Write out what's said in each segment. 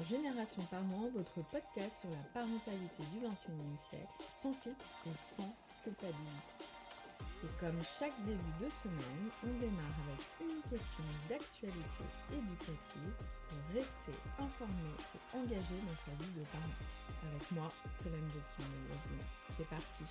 Génération Parents, votre podcast sur la parentalité du XXIe siècle, sans filtre et sans culpabilité. Et comme chaque début de semaine, on démarre avec une question d'actualité éducative pour rester informé et engagé dans sa vie de parent. Avec moi, Solène Delphine. C'est parti.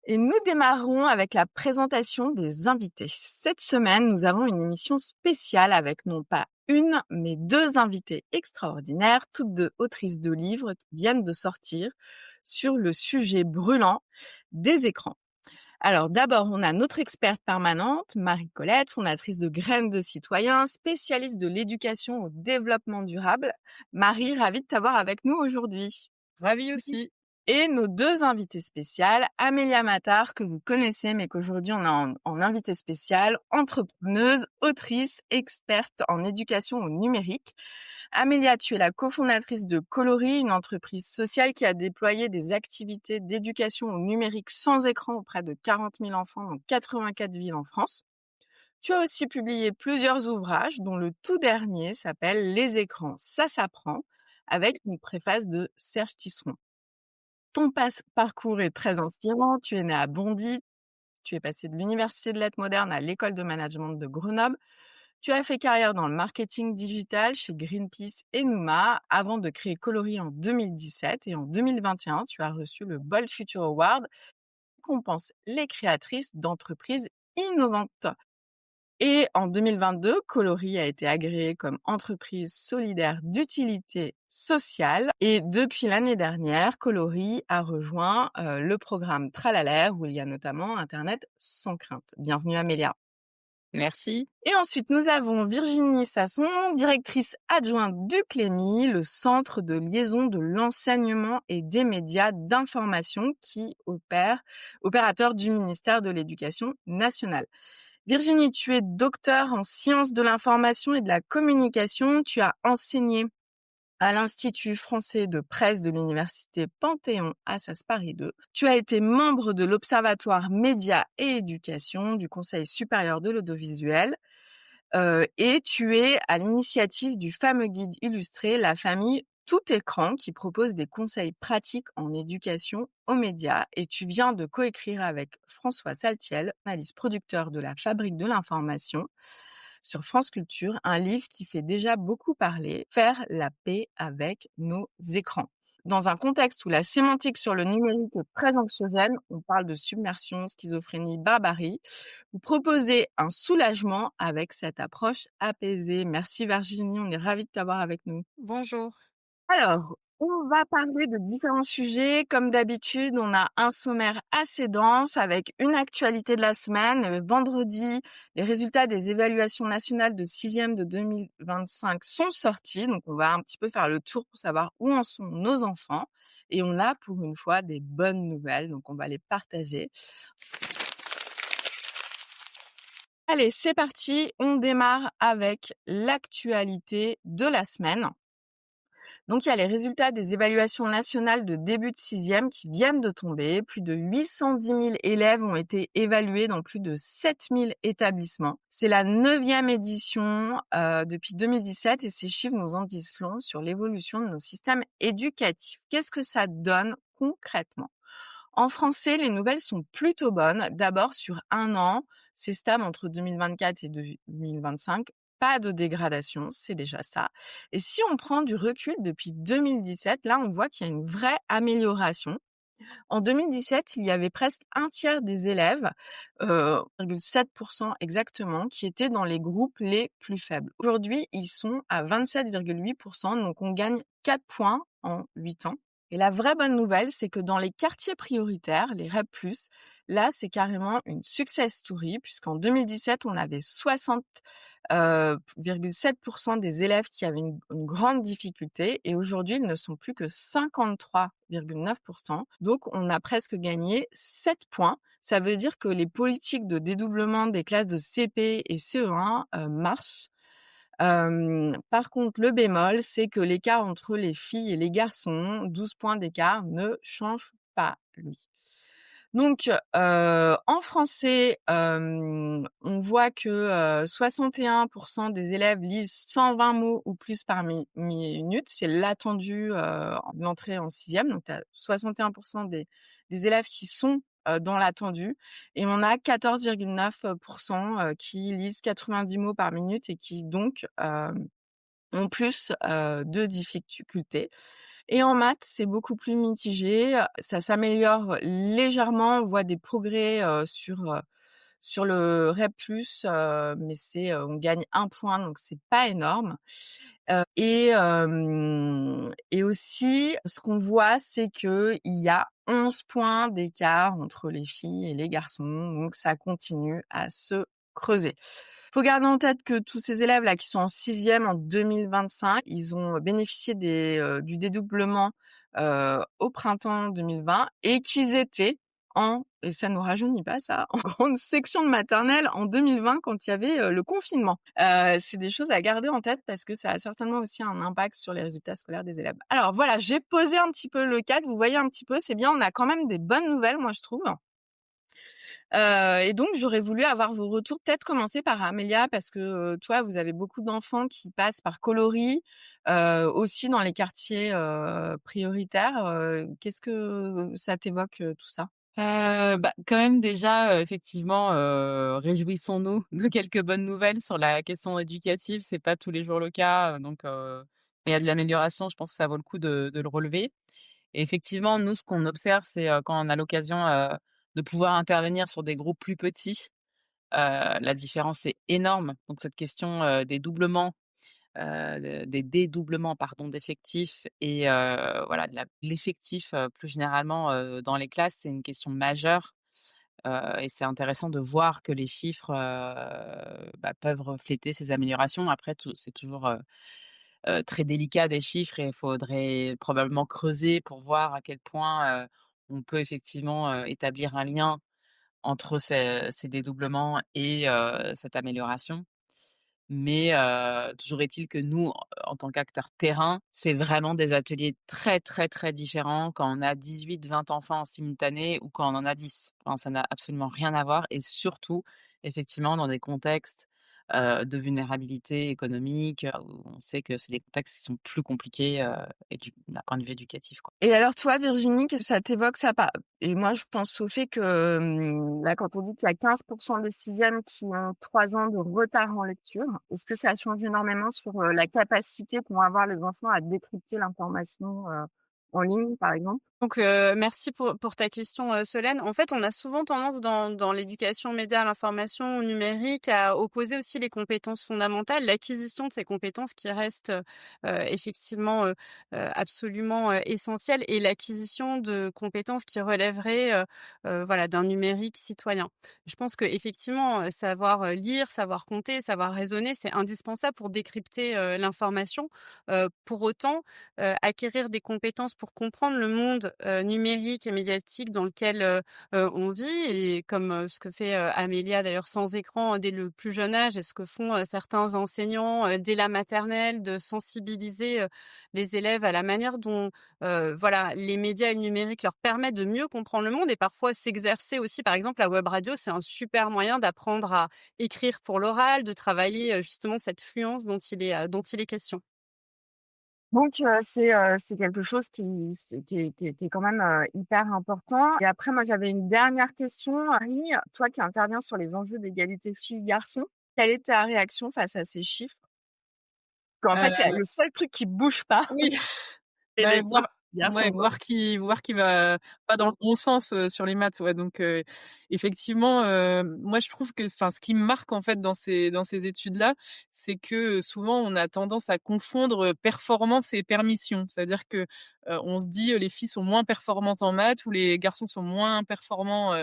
Et nous démarrons avec la présentation des invités. Cette semaine, nous avons une émission spéciale avec non pas une, mais deux invités extraordinaires, toutes deux autrices de livres qui viennent de sortir sur le sujet brûlant des écrans. Alors d'abord, on a notre experte permanente, Marie-Colette, fondatrice de Graines de Citoyens, spécialiste de l'éducation au développement durable. Marie, ravie de t'avoir avec nous aujourd'hui. Ravie aussi. Et nos deux invités spéciales, Amélia Matar, que vous connaissez, mais qu'aujourd'hui on a en invité spécial, entrepreneuse, autrice, experte en éducation au numérique. Amélia, tu es la cofondatrice de Coloris, une entreprise sociale qui a déployé des activités d'éducation au numérique sans écran auprès de 40 000 enfants dans 84 villes en France. Tu as aussi publié plusieurs ouvrages, dont le tout dernier s'appelle Les écrans, ça s'apprend, avec une préface de Serge Tisseron. Ton parcours est très inspirant. Tu es né à Bondy. Tu es passé de l'Université de lettres modernes à l'École de management de Grenoble. Tu as fait carrière dans le marketing digital chez Greenpeace et Nouma avant de créer Coloris en 2017. Et en 2021, tu as reçu le Bold Future Award qui récompense les créatrices d'entreprises innovantes. Et en 2022, Coloris a été agréé comme entreprise solidaire d'utilité sociale. Et depuis l'année dernière, Coloris a rejoint le programme Tralalaire où il y a notamment Internet sans crainte. Bienvenue Amélia. Merci. Et ensuite, nous avons Virginie Sasson, directrice adjointe du CLEMI, le centre de liaison de l'enseignement et des médias d'information qui opérateur du ministère de l'Éducation nationale. Virginie, tu es docteure en sciences de l'information et de la communication. Tu as enseigné à l'Institut français de presse de l'Université Panthéon-Assas Paris 2. Tu as été membre de l'Observatoire Médias et Éducation du Conseil supérieur de l'audiovisuel et tu es à l'initiative du fameux guide illustré La famille tout écran qui propose des conseils pratiques en éducation aux médias et tu viens de coécrire avec François Saltiel, journaliste producteur de La Fabrique de l'information, sur France Culture, un livre qui fait déjà beaucoup parler, Faire la paix avec nos écrans. Dans un contexte où la sémantique sur le numérique est très anxiogène, on parle de submersion, schizophrénie, barbarie, vous proposez un soulagement avec cette approche apaisée. Merci Virginie, on est ravis de t'avoir avec nous. Bonjour. Alors, on va parler de différents sujets. Comme d'habitude, on a un sommaire assez dense avec une actualité de la semaine. Vendredi, les résultats des évaluations nationales de 6e de 2025 sont sortis. Donc, on va un petit peu faire le tour pour savoir où en sont nos enfants. Et on a pour une fois des bonnes nouvelles. Donc, on va les partager. Allez, c'est parti. On démarre avec l'actualité de la semaine. Donc, il y a les résultats des évaluations nationales de début de 6e qui viennent de tomber. Plus de 810 000 élèves ont été évalués dans plus de 7 000 établissements. C'est la 9e édition depuis 2017 et ces chiffres nous en disent long sur l'évolution de nos systèmes éducatifs. Qu'est-ce que ça donne concrètement ? En français, les nouvelles sont plutôt bonnes. D'abord, sur un an, c'est stable entre 2024 et 2025. Pas de dégradation, c'est déjà ça. Et si on prend du recul depuis 2017, là, on voit qu'il y a une vraie amélioration. En 2017, il y avait presque un tiers des élèves, 7% exactement, qui étaient dans les groupes les plus faibles. Aujourd'hui, ils sont à 27,8%, donc on gagne 4 points en 8 ans. Et la vraie bonne nouvelle, c'est que dans les quartiers prioritaires, les REP+, là, c'est carrément une success story, puisqu'en 2017, on avait 60,7% des élèves qui avaient une grande difficulté, et aujourd'hui, ils ne sont plus que 53,9%. Donc, on a presque gagné 7 points. Ça veut dire que les politiques de dédoublement des classes de CP et CE1 marchent. Par contre, le bémol, c'est que l'écart entre les filles et les garçons, 12 points d'écart, ne change pas, lui. Donc, en français, on voit que 61% des élèves lisent 120 mots ou plus par minute. C'est l'attendu de l'entrée en sixième. Donc, tu as 61% des élèves qui sont dans l'attendu. Et on a 14,9% qui lisent 90 mots par minute et qui donc ont plus de difficultés. Et en maths, c'est beaucoup plus mitigé. Ça s'améliore légèrement. On voit des progrès sur le REP+, mais on gagne 1 point, donc c'est pas énorme. Et aussi, ce qu'on voit, c'est qu'il y a 11 points d'écart entre les filles et les garçons, donc ça continue à se creuser. Faut garder en tête que tous ces élèves-là qui sont en sixième en 2025, ils ont bénéficié du dédoublement au printemps 2020 et qu'ils étaient et ça nous rajeunit pas ça, en grande section de maternelle en 2020 quand il y avait le confinement. C'est des choses à garder en tête parce que ça a certainement aussi un impact sur les résultats scolaires des élèves. Alors voilà, j'ai posé un petit peu le cadre, vous voyez un petit peu, c'est bien, on a quand même des bonnes nouvelles, moi je trouve. Et donc j'aurais voulu avoir vos retours, peut-être commencer par Amélia parce que, toi, vous avez beaucoup d'enfants qui passent par coloris, aussi dans les quartiers, prioritaires. Qu'est-ce que ça t'évoque, tout ça? Quand même déjà, effectivement, réjouissons-nous de quelques bonnes nouvelles sur la question éducative. C'est pas tous les jours le cas, donc il y a de l'amélioration. Je pense que ça vaut le coup de le relever et effectivement, nous, ce qu'on observe, c'est, quand on a l'occasion, de pouvoir intervenir sur des groupes plus petits, la différence est énorme. Donc cette question, des doublements, des dédoublements pardon d'effectifs et voilà de l'effectif, plus généralement, dans les classes, c'est une question majeure, et c'est intéressant de voir que les chiffres, peuvent refléter ces améliorations. Après c'est toujours, très délicat des chiffres et il faudrait probablement creuser pour voir à quel point, on peut effectivement, établir un lien entre ces dédoublements et cette amélioration. Mais toujours est-il que nous, en tant qu'acteurs terrain, c'est vraiment des ateliers très, très, très différents quand on a 18-20 enfants en simultané ou quand on en a 10. Enfin, ça n'a absolument rien à voir et surtout, effectivement, dans des contextes, de vulnérabilité économique, où on sait que c'est des contextes qui sont plus compliqués, d'un point de vue éducatif, quoi. Et alors toi, Virginie, qu'est-ce que ça t'évoque ça pas et moi, je pense au fait que, là, quand on dit qu'il y a 15% des sixièmes qui ont 3 ans de retard en lecture, est-ce que ça change énormément sur, la capacité qu'ont avoir les enfants à décrypter l'information, en ligne, par exemple? Donc, merci pour ta question, Solène. En fait, on a souvent tendance dans l'éducation média à l'information, au numérique, à opposer aussi les compétences fondamentales, l'acquisition de ces compétences qui restent, effectivement, absolument, essentielles et l'acquisition de compétences qui relèveraient, voilà, d'un numérique citoyen. Je pense qu'effectivement, savoir, lire, savoir compter, savoir raisonner, c'est indispensable pour décrypter, l'information. Pour autant, acquérir des compétences pour comprendre le monde, numérique et médiatique dans lequel, on vit et comme, ce que fait, Amélia d'ailleurs sans écran dès le plus jeune âge et ce que font, certains enseignants, dès la maternelle, de sensibiliser, les élèves à la manière dont, voilà, les médias et le numérique leur permettent de mieux comprendre le monde et parfois s'exercer aussi. Par exemple, la web radio, c'est un super moyen d'apprendre à écrire pour l'oral, de travailler, justement cette fluence dont il est question. Donc c'est quelque chose qui est quand même, hyper important et après moi j'avais une dernière question, Harry, toi qui interviens sur les enjeux d'égalité filles-garçons, quelle est ta réaction face à ces chiffres? Qu'en fait, il y a le seul truc qui bouge pas, Oui. c'est Bah, les garçons, quoi. voir qui va pas dans le bon sens, sur les maths, ouais, donc effectivement, moi je trouve que enfin, ce qui me marque en fait dans ces études-là, c'est que, souvent on a tendance à confondre, performance et permission. C'est-à-dire que, on se dit, les filles sont moins performantes en maths ou les garçons sont moins performants,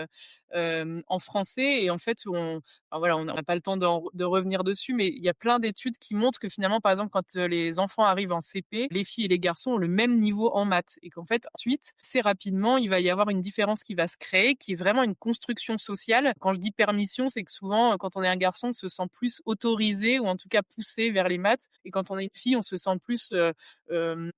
en français et en fait enfin voilà, on n'a pas le temps de revenir dessus, mais il y a plein d'études qui montrent que finalement, par exemple, quand, les enfants arrivent en CP, les filles et les garçons ont le même niveau en maths et qu'en fait, ensuite, assez rapidement, il va y avoir une différence qui va se créer, qui est vraiment une construction construction sociale. Quand je dis permission, c'est que souvent, quand on est un garçon, on se sent plus autorisé ou en tout cas poussé vers les maths. Et quand on est une fille, on se sent plus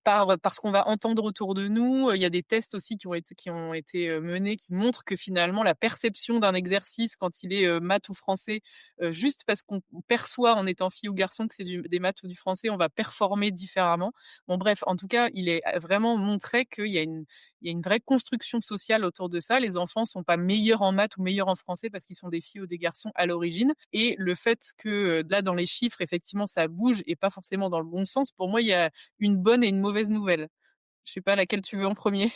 par ce qu'on va entendre autour de nous. Il y a des tests aussi qui ont été menés qui montrent que finalement, la perception d'un exercice quand il est maths ou français, juste parce qu'on perçoit en étant fille ou garçon que c'est des maths ou du français, on va performer différemment. Bon bref, en tout cas, il est vraiment montré qu'il y a une vraie construction sociale autour de ça. Les enfants sont pas meilleurs en maths ou meilleurs en français parce qu'ils sont des filles ou des garçons à l'origine. Et le fait que là, dans les chiffres, effectivement, ça bouge et pas forcément dans le bon sens, pour moi, il y a une bonne et une mauvaise nouvelle. Je sais pas laquelle tu veux en premier.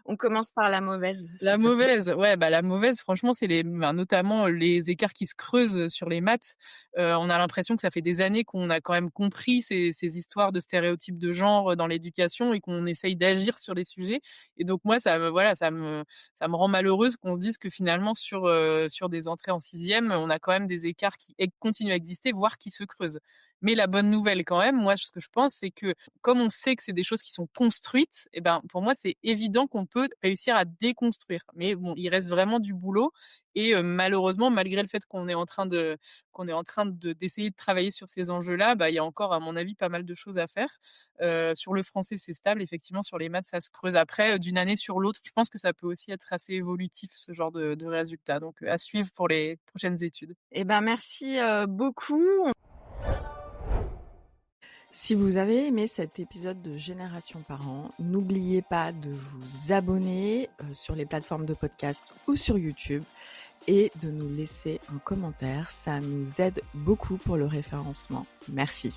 On commence par la mauvaise, s'il La te plaît. mauvaise, ouais, la mauvaise, franchement, c'est notamment les écarts qui se creusent sur les maths. On a l'impression que ça fait des années qu'on a quand même compris ces histoires de stéréotypes de genre dans l'éducation et qu'on essaye d'agir sur les sujets. Et donc moi, ça me rend malheureuse qu'on se dise que finalement sur des entrées en 6e, on a quand même des écarts qui continuent à exister, voire qui se creusent. Mais la bonne nouvelle quand même, moi, ce que je pense, c'est que comme on sait que c'est des choses qui sont construites, et ben pour moi, c'est évident qu'on peut réussir à déconstruire. Mais bon, il reste vraiment du boulot. Et malheureusement, malgré le fait qu'on est en train d'essayer de travailler sur ces enjeux-là, il y a encore, à mon avis, pas mal de choses à faire. Sur le français, c'est stable. Effectivement, sur les maths, ça se creuse. Après, d'une année sur l'autre, je pense que ça peut aussi être assez évolutif, ce genre de résultats. Donc, à suivre pour les prochaines études. Eh ben, merci beaucoup. Si vous avez aimé cet épisode de Génération Parents, n'oubliez pas de vous abonner sur les plateformes de podcast ou sur YouTube et de nous laisser un commentaire. Ça nous aide beaucoup pour le référencement. Merci.